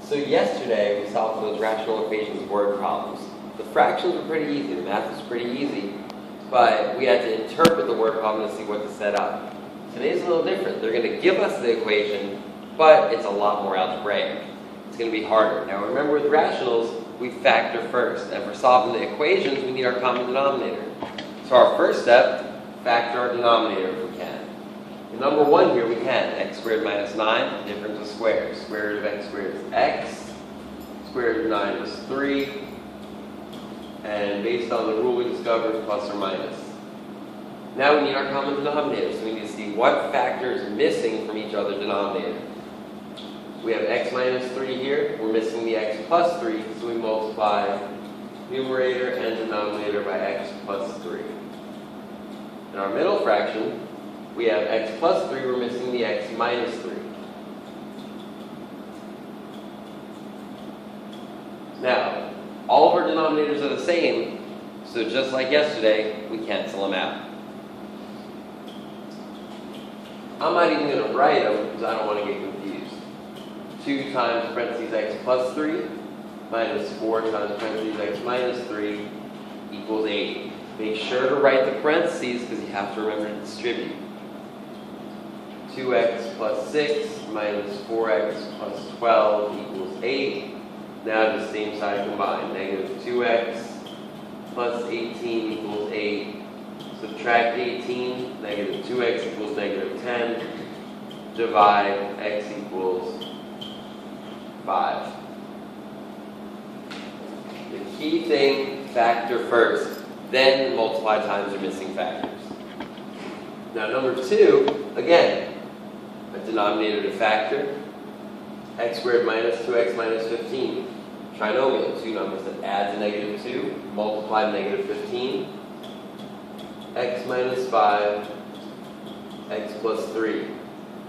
So yesterday we solved those rational equations word problems. The fractions were pretty easy, the math was pretty easy, but we had to interpret the word problem to see what to set up. Today's a little different. They're going to give us the equation, but it's a lot more algebraic. It's going to be harder. Now remember, with rationals, we factor first, and for solving the equations, we need our common denominator. So our first step, factor our denominator if we can. In number 1 here we can. X squared minus 9, difference of squares. Square root of x squared is x. Square root of 9 is 3. And based on the rule we discovered, plus or minus. Now we need our common denominator, so we need to see what factor is missing from each other denominator. We have x minus 3 here. We're missing the x plus 3, so we multiply numerator and denominator by x plus 3. In our middle fraction, we have x plus 3, we're missing the x minus 3. Now, all of our denominators are the same, so just like yesterday, we cancel them out. I'm not even going to write them because I don't want to get confused. 2 times parentheses x plus 3 minus 4 times parentheses x minus 3 equals 8. Make sure to write the parentheses because you have to remember to distribute. 2x plus 6 minus 4x plus 12 equals 8. Now the same side combined. Negative 2x plus 18 equals 8. Subtract 18. Negative 2x equals negative 10. Divide x equals 5. The key thing, factor first, then multiply times your missing factors. Now number 2, again, a denominator to factor. X squared minus 2x minus 15. Trinomial, 2 numbers that add to negative 2, multiply negative 15. X minus 5, x plus 3.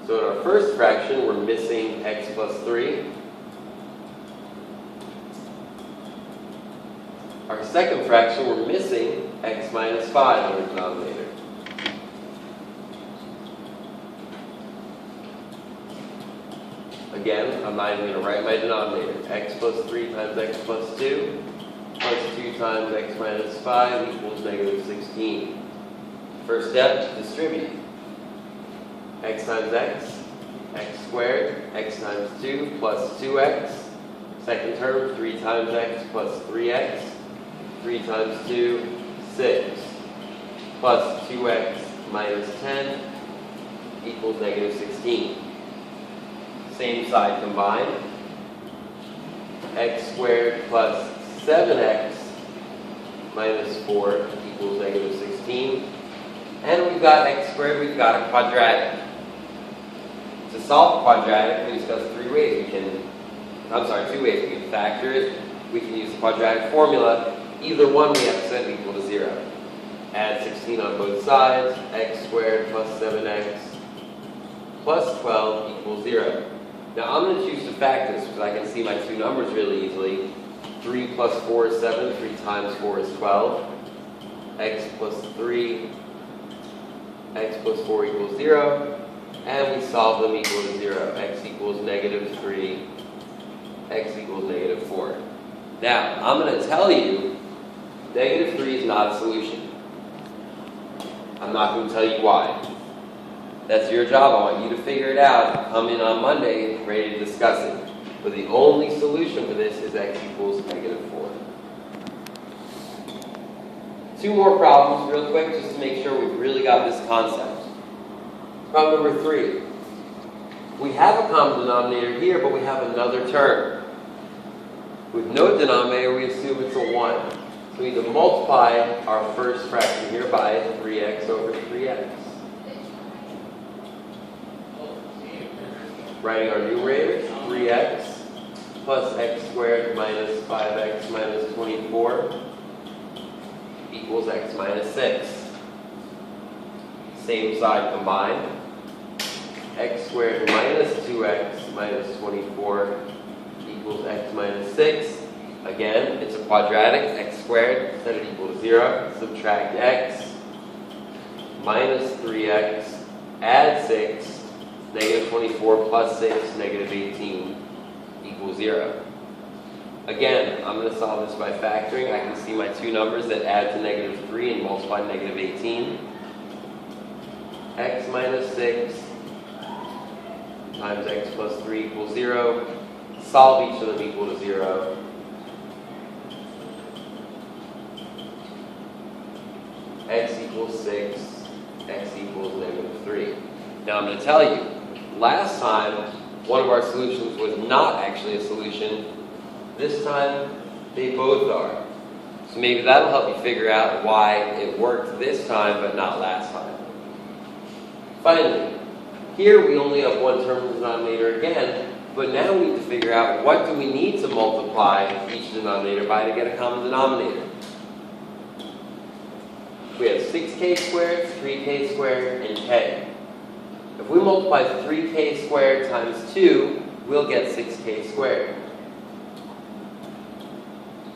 So in our first fraction, we're missing x plus 3. Our second fraction, we're missing x minus 5 in our denominator. Again, I'm not even going to write my denominator. X plus 3 times x plus 2 plus 2 times x minus 5 equals negative 16. First step, distribute. X times x squared, x times 2 plus 2x. Second term, 3 times x plus 3x. 3 times 2, 6. Plus 2x minus 10 equals negative 16. Same side combined. X squared plus 7x minus 4 equals negative 16. And we've got x squared, we've got a quadratic. To solve a quadratic, we discussed 2 ways. We can factor it, we can use the quadratic formula. Either one we have to set equal to 0. Add 16 on both sides. X squared plus 7x plus 12 equals 0. Now I'm going to choose to factor this because I can see my 2 numbers really easily. 3 plus 4 is 7. 3 times 4 is 12. X plus 3. X plus 4 equals 0. And we solve them equal to 0. X equals negative 3. X equals negative 4. Now, I'm going to tell you, negative 3 is not a solution. I'm not going to tell you why. That's your job. I want you to figure it out. Come in on Monday ready to discuss it. But the only solution for this is x equals negative 4. 2 more problems real quick just to make sure we've really got this concept. Problem number 3. We have a common denominator here, but we have another term. With no denominator, we assume it's a 1. So we need to multiply our first fraction here by 3x over 3x. Writing our numerators, 3x plus x squared minus 5x minus 24 equals x minus 6. Same side combined. X squared minus 2x minus 24 equals x minus 6. Again, it's a quadratic. X squared, set it equal to 0. Subtract x minus 3x, add 6. Negative 24 plus 6, negative 18 equals equals 0. Again, I'm going to solve this by factoring. I can see my two numbers that add to negative 3 and multiply to negative 18. X minus 6 times x plus 3 equals 0. Solve each of them equal to 0. X equals 6, x equals negative 3. Now I'm going to tell you, last time one of our solutions was not actually a solution. This time they both are. So maybe that'll help you figure out why it worked this time but not last time. Finally, here we only have one term in the denominator again, but now we need to figure out what do we need to multiply each denominator by to get a common denominator. We have 6k squared, 3k squared, and k. If we multiply 3k squared times 2, we'll get 6k squared.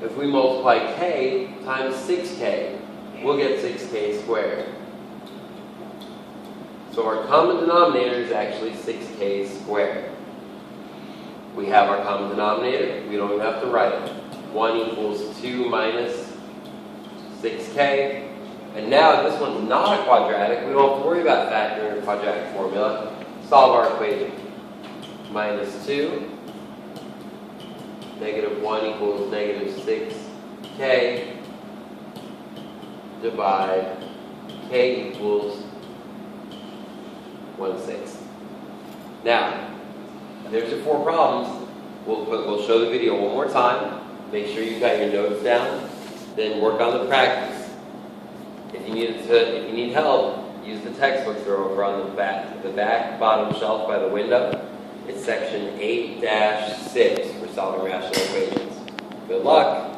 If we multiply k times 6k, we'll get 6k squared. So our common denominator is actually 6k squared. We have our common denominator. We don't even have to write it. 1 equals 2 minus 6k. And now this one's not a quadratic. We don't have to worry about factoring a quadratic formula. Solve our equation. Minus 2. Negative 1 equals negative 6k. Divide k equals 1/6. Now, there's your 4 problems. We'll show the video one more time. Make sure you got your notes down. Then work on the practice. If you need help, use the textbooks that are over on the back bottom shelf by the window. It's section 8-6 for solving rational equations. Good luck.